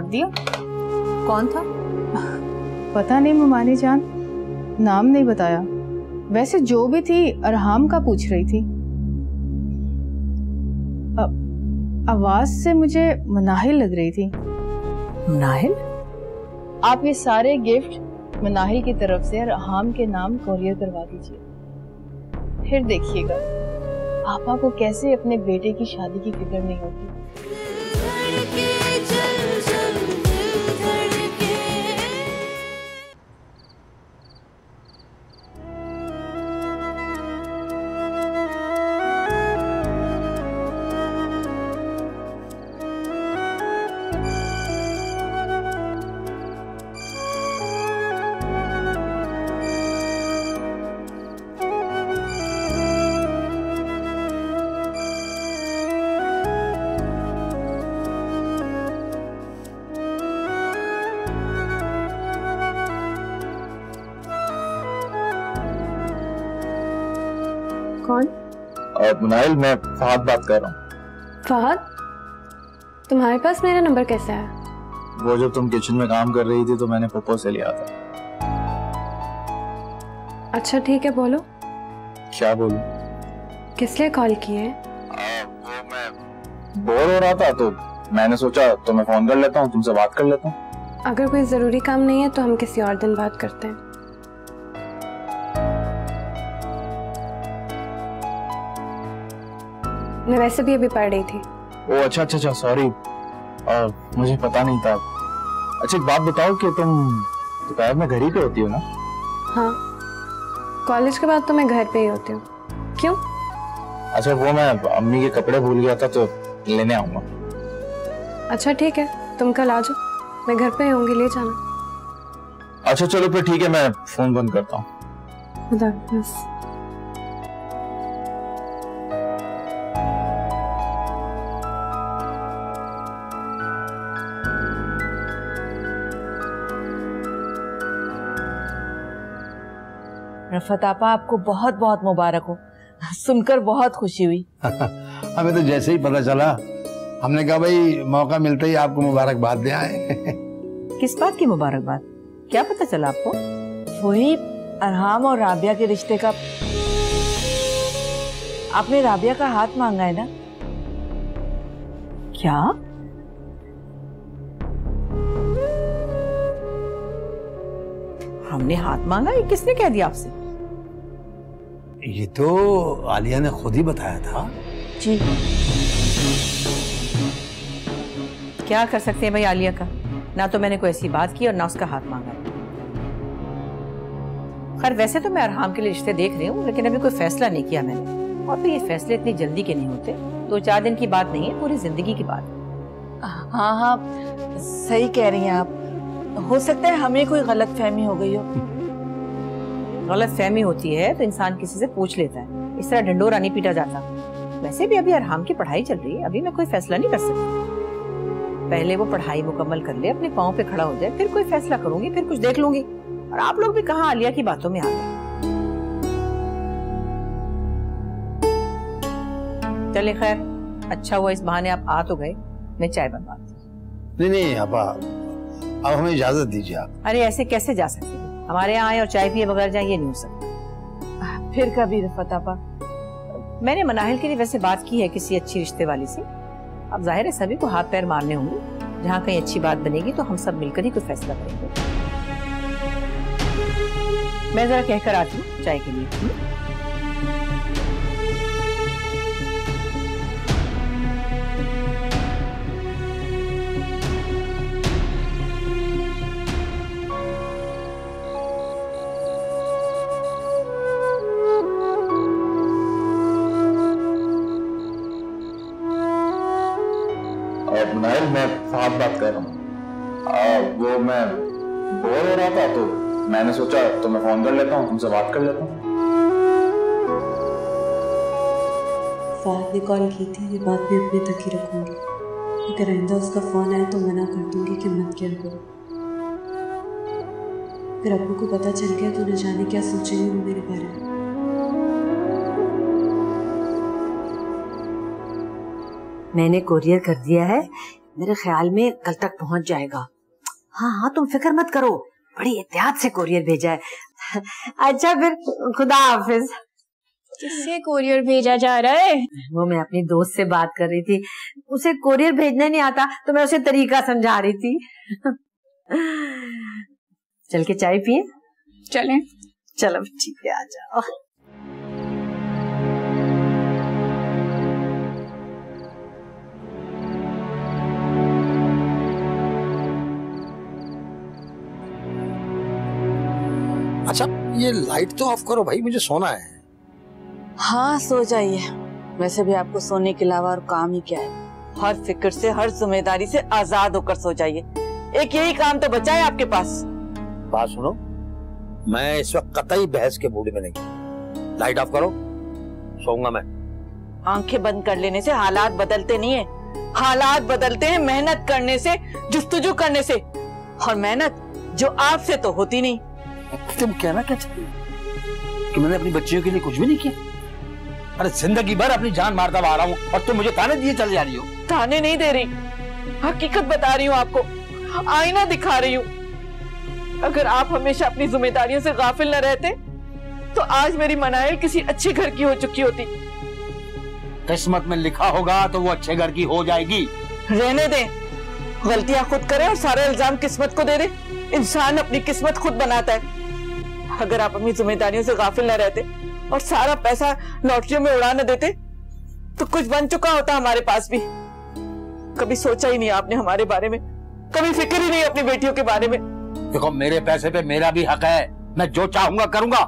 दिया। कौन था? पता नहीं मुमानी जान, नाम नहीं बताया। वैसे जो भी थी अरहाम का पूछ रही थी। आवाज से मुझे मनाहिल लग रही थी। मनाहिल? आप ये सारे गिफ्ट मनाहिल की तरफ से अरहाम के नाम कोरियर करवा दीजिए। फिर देखिएगा पापा को कैसे अपने बेटे की शादी की फिक्र नहीं होगी। कौन? मुनाहिल, मैं फहद बात कर रहा हूँ। फहद, तुम्हारे पास मेरा नंबर कैसे आया? वो जब तुम किचन में काम कर रही थी तो मैंने पप्पो से लिया था। अच्छा ठीक है, बोलो। क्या बोलूं? किस लिए कॉल किए? वो मैं बोर हो रहा था तो मैंने सोचा तो मैं फोन कर लेता हूँ, तुमसे बात कर लेता हूँ। अगर कोई जरूरी काम नहीं है तो हम किसी और दिन बात करते हैं। मैं वैसे भी अभी पढ़ रही थी। ओ अच्छा, सॉरी, मुझे पता नहीं था। अच्छा एक बात बताओ कि तुम दोपहर में घर ही पे होती हो ना? हाँ, कॉलेज के बाद तो मैं घर पे ही होती हूँ। क्यों? अच्छा वो मैं अम्मी के कपड़े भूल गया था तो लेने आऊंगा। अच्छा ठीक है, तुम कल आ जाओ, मैं घर पे ही होंगी, ले जाना। अच्छा चलो फिर ठीक है, मैं फोन बंद करता हूँ। खुदा हाफिज़। रफ़त आपा, आपको बहुत बहुत मुबारक हो। सुनकर बहुत खुशी हुई। हमें तो जैसे ही पता चला हमने कहा भाई मौका मिलते ही आपको मुबारकबाद दे आए। किस बात की मुबारकबाद? क्या पता चला आपको? वही अरहाम और राबिया के रिश्ते का। आपने राबिया का हाथ मांगा है ना? क्या? हमने हाथ मांगा? ये किसने कह दिया आपसे? ये तो आलिया ने खुद ही बताया था। जी। क्या कर सकते हैं भाई आलिया का? ना तो मैंने कोई ऐसी बात की और ना उसका हाथ मांगा। खैर वैसे तो मैं अरहाम के लिए रिश्ते देख रही हूँ, लेकिन अभी कोई फैसला नहीं किया मैंने। और फिर ये फैसले इतनी जल्दी के नहीं होते, 2-4 दिन की बात नहीं है, पूरी जिंदगी की बात है। हाँ, सही कह रही हैं आप। हो सकता है हमें कोई गलत फहमी हो गई हो। गलत फहमी होती है तो इंसान किसी से पूछ लेता है, इस तरह ढंडोरा नहीं पीटा जाता। वैसे भी अभी अरहाम की पढ़ाई चल रही है, अभी मैं कोई फैसला नहीं कर सकती। पहले वो पढ़ाई मुकम्मल कर ले, अपने पांव पे खड़ा हो जाए, फिर कोई फैसला करूंगी, फिर कुछ देख लूंगी। और आप लोग भी कहाँ आलिया की बातों में आ गए। चले खैर, अच्छा हुआ इस बहाने आप आ तो गए। मैं चाय बनवाती। नहीं आपा, अब हमें इजाजत दीजिए आप। अरे ऐसे कैसे जा सकते हैं? हमारे यहाँ आए और चाय पिए बगैर जाए, ये नहीं हो सकता। फिर कभी रफ़त आपा, मैंने मनाहिल के लिए वैसे बात की है किसी अच्छी रिश्ते वाली से। अब जाहिर है सभी को हाथ पैर मारने होंगे। जहाँ कहीं अच्छी बात बनेगी तो हम सब मिलकर ही कोई फैसला करेंगे। मैं जरा कहकर आती हूँ चाय के लिए। मुनाहिल, मैं फहद बात कर रहा हूँ। वो मैं बोर हो रहा था तो मैंने सोचा तो मैं फोन कर लेता हूँ, तुमसे बात कर लेता हूँ। फहद ने कॉल की थी, ये बात मैं अपने तक ही रखूंगी। अगर आइंदा उसका फोन आए तो मना कर दूंगी कि मत किया करो। अगर अब्बू को पता चल गया तो न जाने क्या सोचेंगे वो मेरे बारे में। मैंने कोरियर कर दिया है, मेरे ख्याल में कल तक पहुंच जाएगा। हाँ हाँ तुम फिक्र मत करो, बड़ी एहतियात से कोरियर भेजा है। अच्छा फिर खुदा हाफिज। किससे कोरियर भेजा जा रहा है? वो मैं अपनी दोस्त से बात कर रही थी, उसे कोरियर भेजना नहीं आता तो मैं उसे तरीका समझा रही थी। चल के चाय पिए? चलें। चलो ठीक है, आ जाओ। अच्छा ये लाइट तो ऑफ करो भाई, मुझे सोना है। हाँ सो जाइए, वैसे भी आपको सोने के अलावा और काम ही क्या है। हर फिक्र से, हर जिम्मेदारी से आजाद होकर सो जाइए। एक यही काम तो बचा है आपके पास। बात सुनो, मैं इस वक्त कतई बहस के मूड में नहीं। लाइट ऑफ करो, सोऊंगा मैं। आंखें बंद कर लेने से हालात बदलते नहीं है, हालात बदलते हैं मेहनत करने से, जुस्तजू करने से, और मेहनत जो आपसे तो होती नहीं। तुम कहना क्या चाहती हो कि मैंने अपनी बच्चियों के लिए कुछ भी नहीं किया? अरे जिंदगी भर अपनी जान मारता आ रहा हूँ और तुम मुझे ताने दिए चल जा रही हो। ताने नहीं दे रही, हकीकत बता रही हूँ आपको, आईना दिखा रही हूँ। अगर आप हमेशा अपनी जिम्मेदारियों से गाफिल न रहते तो आज मेरी मनाइल किसी अच्छे घर की हो चुकी होती। किस्मत में लिखा होगा तो वो अच्छे घर की हो जाएगी। रहने दें, गलतियां खुद करे और सारा इल्जाम किस्मत को दे दे। इंसान अपनी किस्मत खुद बनाता है। अगर आप अपनी जिम्मेदारियों से गाफिल न रहते और सारा पैसा लॉटरियों में उड़ा न देते तो कुछ बन चुका होता हमारे पास भी। कभी सोचा ही नहीं आपने हमारे बारे में, कभी फिक्र ही नहीं अपनी बेटियों के बारे में। देखो मेरे पैसे पे मेरा भी हक है, मैं जो चाहूंगा करूंगा।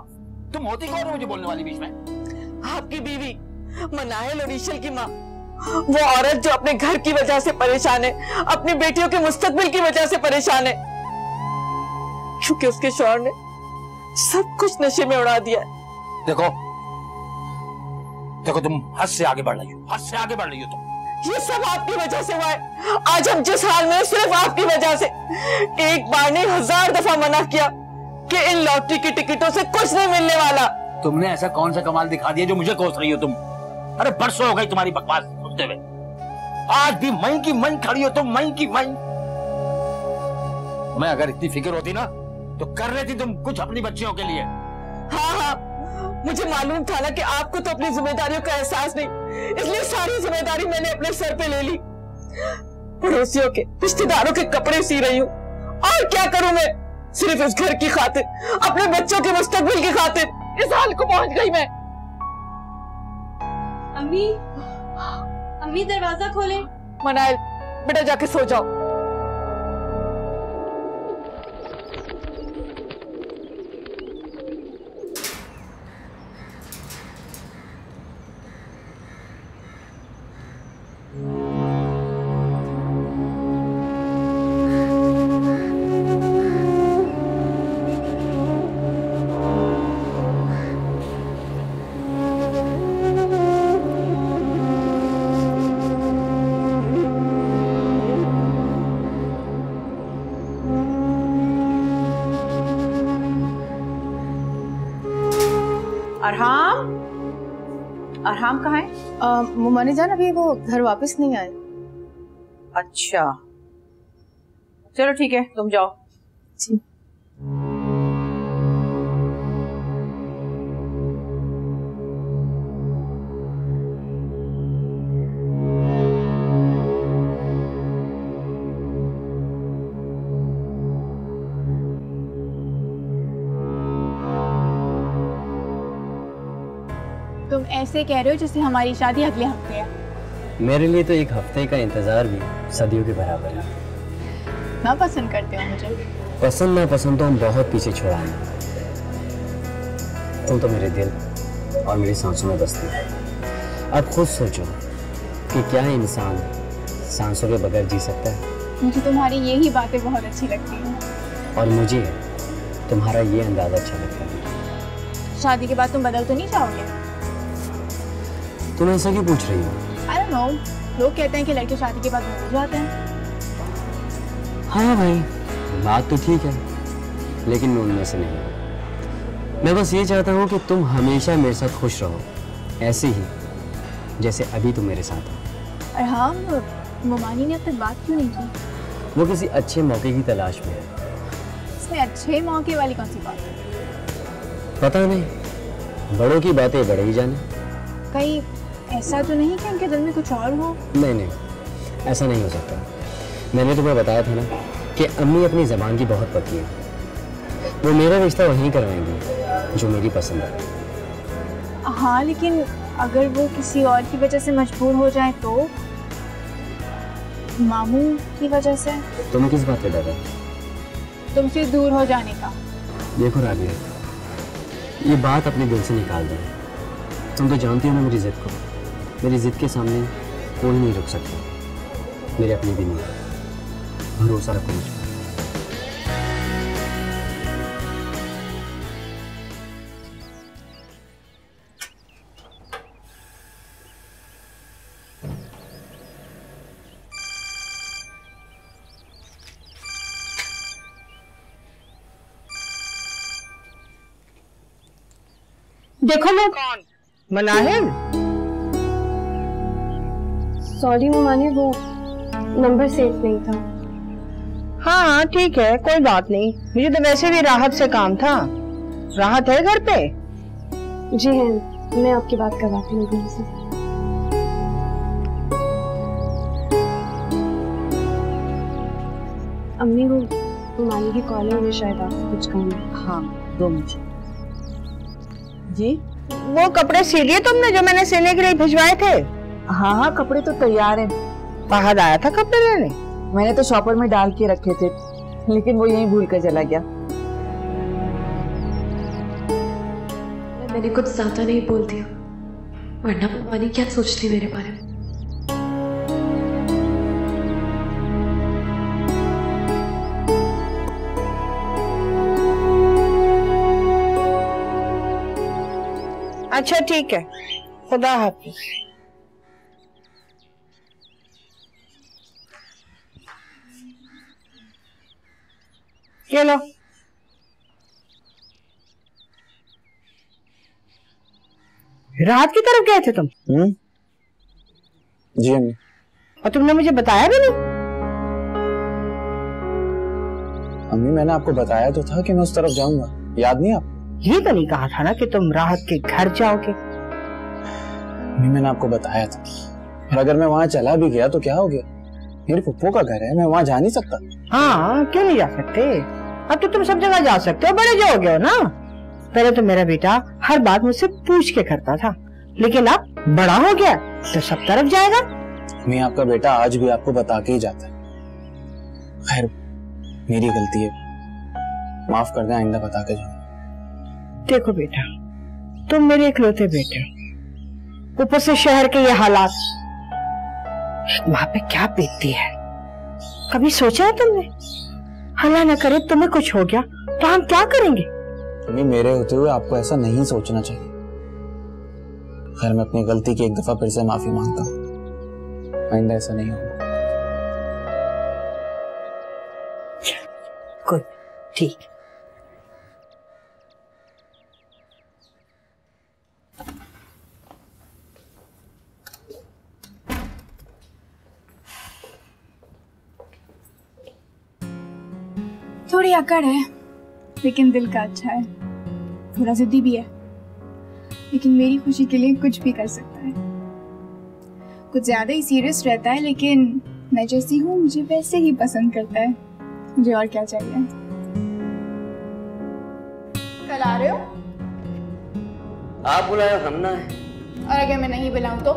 तुम होती कौन हो मुझे बोलने वाली बीच में? आपकी बीवी मनाइल और ईशल की माँ, वो औरत जो अपने घर की वजह से परेशान है, अपनी बेटियों के मुस्तकबिल की वजह से परेशान है, क्योंकि उसके शौहर ने सब कुछ नशे में उड़ा दिया है। देखो देखो तुम हद से आगे बढ़ रही हो, हद से आगे बढ़ रही हो तुम। ये सब आपकी वजह से हुआ है। आज हम जिस हाल में, सिर्फ आपकी वजह से। एक बार नहीं 1000 दफा मना किया कि इन लॉटरी की टिकटों से कुछ नहीं मिलने वाला। तुमने ऐसा कौन सा कमाल दिखा दिया जो मुझे कोस रही हो तुम? अरे बरसों हो गई तुम्हारी बकवास सुनते हुए, आज भी मई की मई खड़ी हो तुम, मई की मई। मैं अगर इतनी फिक्र होती ना तो कर लेती तुम कुछ अपनी बच्चियों के लिए। हाँ हाँ, मुझे मालूम था ना कि आपको तो अपनी जिम्मेदारियों का एहसास नहीं, इसलिए सारी जिम्मेदारी मैंने अपने सर पे ले ली। पड़ोसियों के, रिश्तेदारों के कपड़े सी रही हूँ, और क्या करूं मैं? सिर्फ इस घर की खातिर, अपने बच्चों के मुस्तकबिल की खातिर इस हाल को पहुंच गई मैं। अम्मी, अम्मी दरवाजा खोले। मनाइल बेटा जाके सो जाओ। अरहाम, अरहाम कहाँ है? मुमानी जान अभी वो घर वापस नहीं आए। अच्छा चलो ठीक है, तुम जाओ। जी। तुम ऐसे कह रहे हो जैसे हमारी शादी अगले हफ्ते है। मेरे लिए तो एक हफ्ते का इंतजार भी सदियों के बराबर है। ना पसंद करते हो मुझे? पसंद ना पसंद तो हम बहुत पीछे छोड़ा हैं। तुम तो मेरे दिल और मेरी सांसों में बसती हो। अब खुद सोचो कि क्या इंसान सांसों के बगैर जी सकता है? मुझे तुम्हारी यही बातें बहुत अच्छी लगती हैं। और मुझे तुम्हारा ये अंदाजा अच्छा लगता है। शादी के बाद तुम बदल तो नहीं जाओगे? तुम ऐसा क्यों पूछ रही हो? I don't know, लोग कहते हैं कि लड़के शादी के बाद बदल जाते हैं। हाँ भाई, बात तो ठीक है, लेकिन मैं उनमें से नहीं हूँ। मैं बस ये चाहता हूँ कि तुम हमेशा मेरे साथ खुश रहो, ऐसे ही जैसे अभी तुम मेरे साथ हो। और हाँ, मोमानी ने अब तक बात क्यों नहीं की? वो किसी अच्छे मौके की तलाश में है। इसमें अच्छे मौके वाली कौन सी बात है? पता नहीं, बड़ों की बातें बड़े ही जाने। कहीं ऐसा तो नहीं कि उनके दिल में कुछ और हो? नहीं नहीं, ऐसा नहीं हो सकता। मैंने तुम्हें बताया था ना कि अम्मी अपनी ज़बान की बहुत पक्की है। वो मेरा रिश्ता वहीं करवाएंगी जो मेरी पसंद है। हाँ, लेकिन अगर वो किसी और की वजह से मजबूर हो जाए तो? मामू की वजह से? तुम्हें किस बात पे डर है? तुमसे दूर हो जाने का। देखो राबिया, ये बात अपने दिल से निकाल दो। तुम तो जानती हो ना मेरी जिद को। मेरी जिद के सामने कोई नहीं रुक सकता। मेरे अपनी भी नहीं, भरोसा रखो मुझ पर। देखो मैं कौन? मनाहिल। सॉरी मोमानी, वो नंबर सेफ नहीं था। हाँ ठीक है, कोई बात नहीं। मुझे तो वैसे भी राहत से काम था। राहत है घर पे? जी है, मैं आपकी बात करवाती हूँ घर से। अम्मी, वो मोमानी की कॉल है, शायद आपसे कुछ काम है। हाँ दो मुझे। जी, वो कपड़े सिल लिए तुमने जो मैंने सिलने के लिए भिजवाए थे? हाँ हाँ, कपड़े तो तैयार हैं। फहद आया था कपड़े लेने? मैंने तो शॉपर में डाल के रखे थे, लेकिन वो यहीं भूल कर चला गया। मैंने कुछ ज्यादा नहीं बोल दिया, वरना मोमानी क्या सोचती मेरे बारे में। अच्छा ठीक है, खुदा हाफिज। चलो। रात की तरफ गए थे तुम? जी अम्मी। और तुमने मुझे बताया भी नहीं? अम्मी मैंने आपको बताया तो था कि मैं उस तरफ जाऊंगा, याद नहीं आपको? ये तो नहीं कहा था ना कि तुम राहत के घर जाओगे? अम्मी मैंने आपको बताया था, और अगर मैं वहाँ चला भी गया तो क्या हो गया? मेरे फुप्पो का घर है, मैं वहाँ जा नहीं सकता। हाँ, क्यों नहीं जा सकते? अब तो तुम सब जगह जा सकते हो, बड़े जो हो गए हो ना। पहले तो मेरा बेटा हर बात मुझसे पूछ के करता था, लेकिन अब बड़ा हो गया तो सब तरफ जाएगा। मैं आपका बेटा आज भी आपको बता के ही जाता है। खैर मेरी गलती है, माफ कर दें, आइंदा बता के जाऊंगा। देखो बेटा, तुम मेरे इकलौते बेटे हो, ऊपर से शहर के ये हालात, वहां पे क्या बीतती है कभी सोचा है तुमने? अल्लाह न करे तुम्हें कुछ हो गया तो हम क्या करेंगे? अम्मी मेरे होते हुए आपको ऐसा नहीं सोचना चाहिए। खैर मैं अपनी गलती की एक दफा फिर से माफी मांगता हूँ, आइंदा ऐसा नहीं होगा। गुड, ठीक। थोड़ी अकड़ है, लेकिन दिल का अच्छा है। थोड़ा जिद्दी भी है, लेकिन मेरी खुशी के लिए कुछ भी कर सकता है। कुछ ज्यादा ही सीरियस रहता है, लेकिन मैं जैसी हूँ मुझे वैसे ही पसंद करता है। मुझे और क्या चाहिए? कल आ रहे हो? आप बुलाए हम ना है। और अगर मैं नहीं बुलाऊं तो?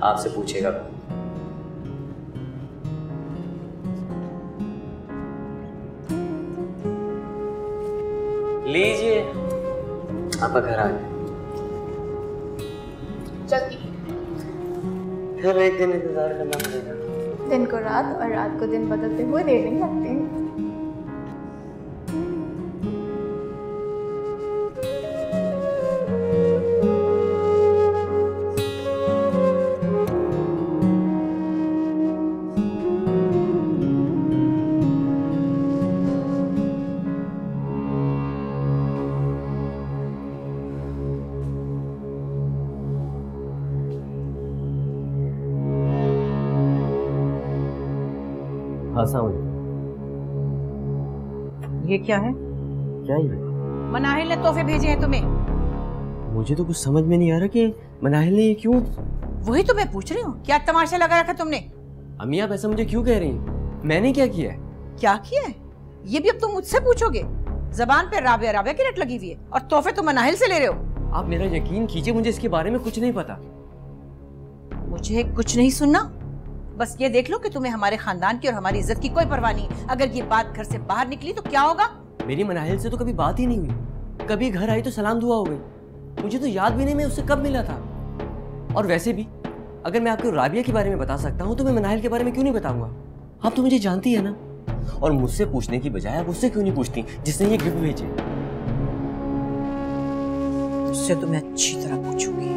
आपसे पूछेगा। लीजिए, आपका घर आ गया। जल्दी। फिर एक दिन इंतजार करना पड़ेगा। दिन को रात और रात को दिन बदलते हुए देर नहीं लगती। ये क्या है? क्या है? मनाहिल ने तोहफे भेजे हैं तुम्हें। मुझे तो कुछ समझ में नहीं आ रहा कि मनाहिल ने ये क्यों। वही तो मैं पूछ रही हूँ, क्या तमाशा लगा रखा तुमने? अम्मी आप ऐसा मुझे क्यों कह रही हैं? मैंने क्या किया है? क्या किया है ये भी अब तुम मुझसे पूछोगे? जबान पे राबिया राबिया की रट लगी हुई है और तोहफे तुम मनाहिल से ले रहे हो। आप मेरा यकीन कीजिए, मुझे इसके बारे में कुछ नहीं पता। मुझे कुछ नहीं सुनना, बस ये देख लो कि तुम्हें हमारे खानदान की और हमारी इज्जत की कोई परवाह नहीं। अगर ये बात घर से बाहर निकली तो क्या होगा? मेरी मनाहिल से तो कभी बात ही नहीं हुई, कभी घर आई तो सलाम दुआ हो गई। मुझे तो याद भी नहीं मैं उससे कब मिला था। और वैसे भी अगर मैं आपको राबिया के बारे में बता सकता हूँ तो मैं मनाहिल के बारे में क्यों नहीं बताऊंगा? आप तो मुझे जानती है ना। और मुझसे पूछने की बजाय आप उससे क्यों नहीं पूछती जिसने ये गिफ्ट भेजे? उससे तो मैं अच्छी तरह पूछूंगी।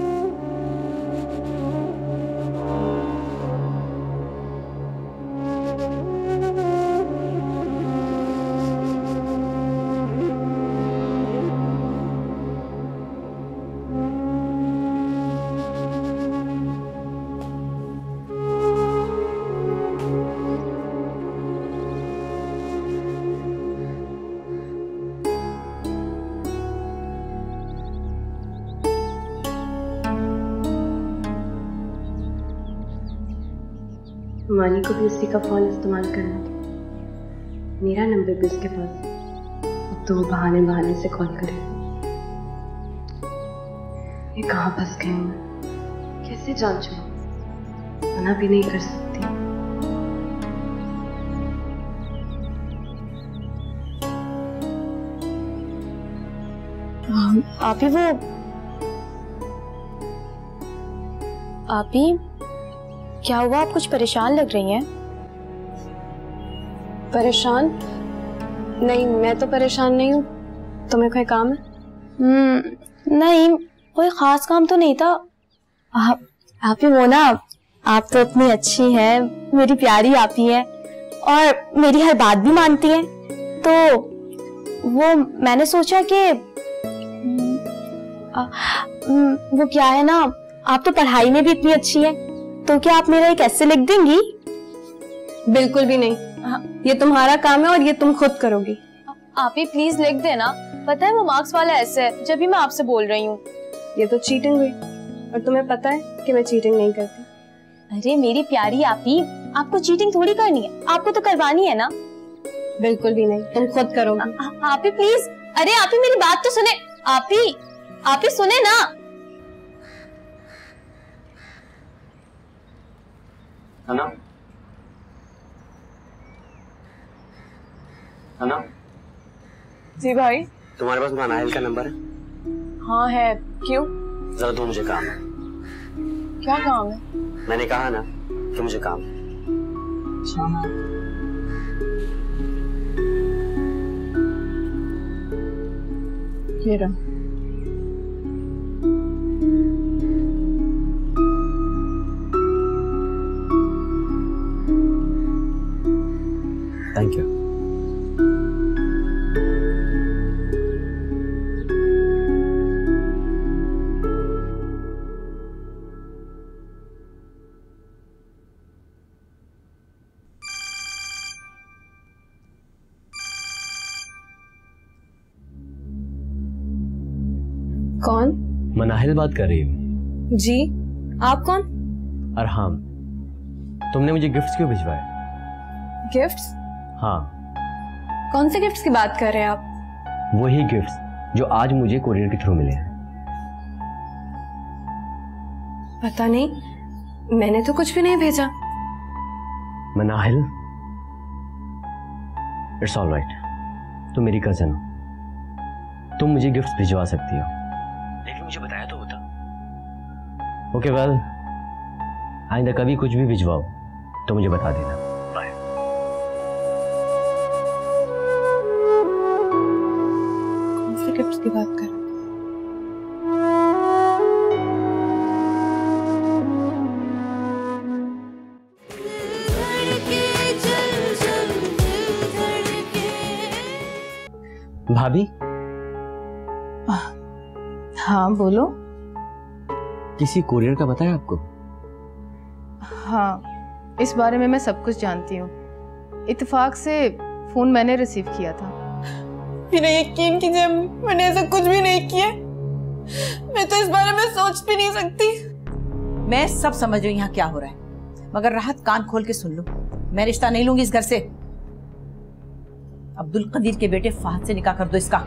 मानी को भी उसी का फोन इस्तेमाल करना था, मेरा नंबर भी उसके पास, तो वो बहाने से कॉल करे। ये कहाँ फंस गए हूँ, कैसे जान छूं? मना भी नहीं कर सकती। आप ही क्या हुआ? आप कुछ परेशान लग रही हैं। परेशान? नहीं, मैं तो परेशान नहीं हूँ। तुम्हें कोई काम है? नहीं, कोई खास काम तो नहीं था। आप ही वो ना, आप तो इतनी अच्छी हैं, मेरी प्यारी आप ही हैं और मेरी हर बात भी मानती हैं। तो वो मैंने सोचा कि वो क्या है ना, आप तो पढ़ाई में भी इतनी अच्छी हैं, तो क्या आप मेरा एक ऐसे लिख देंगी? बिल्कुल भी नहीं, ये तुम्हारा काम है और ये तुम खुद करोगी। आप ही प्लीज लिख देना। पता है वो मार्क्स वाला ऐसे है जब भी मैं आपसे बोल रही हूँ। ये तो चीटिंग हुई और तुम्हें पता है कि मैं चीटिंग नहीं करती। अरे मेरी प्यारी आप ही, आपको चीटिंग थोड़ी करनी है, आपको तो करवानी है ना। बिल्कुल भी नहीं, तुम खुद करोगी। आप ही प्लीज, अरे आप ही मेरी बात तो सुने। आप ही सुने ना। है ना? जी भाई। तुम्हारे पास मनाहिल का नंबर है? हाँ है। क्यों? जरा दो, मुझे काम है। क्या काम है? मैंने कहा ना कि मुझे काम है। ये रहा। Thank you. कौन? मनाहिल बात कर रही हूँ। जी, आप कौन? अरहाम, तुमने मुझे गिफ्ट्स क्यों भिजवाए? गिफ्ट्स? हाँ। कौन से गिफ्ट्स की बात कर रहे हैं आप? वही गिफ्ट्स जो आज मुझे कोरियर के थ्रू मिले हैं। पता नहीं, मैंने तो कुछ भी नहीं भेजा। मनाहिल, इट्स ऑल राइट, तुम मेरी कजन हो, तुम मुझे गिफ्ट्स भिजवा सकती हो, लेकिन मुझे बताया तो होता। ओके वेल, आइंदा कभी कुछ भी भिजवाओ तो मुझे बता देना। बाय। कौन से गिफ्ट्स की बात कर रहे हैं? भाभी। हाँ बोलो। किसी कोरियर का पता है आपको? हाँ, इस बारे में मैं सब कुछ जानती हूँ। इत्तेफाक से फोन मैंने रिसीव किया था। मेरा यकीन कीजिए, मैंने ऐसा कुछ भी नहीं किया। मैं तो इस बारे में सोच भी नहीं सकती। मैं सब समझ रही हूँ यहाँ क्या हो रहा है, मगर राहत कान खोल के सुन लो, मैं रिश्ता नहीं लूंगी इस घर से। अब्दुल कदीर के बेटे फाहद से निकाह कर दो इसका।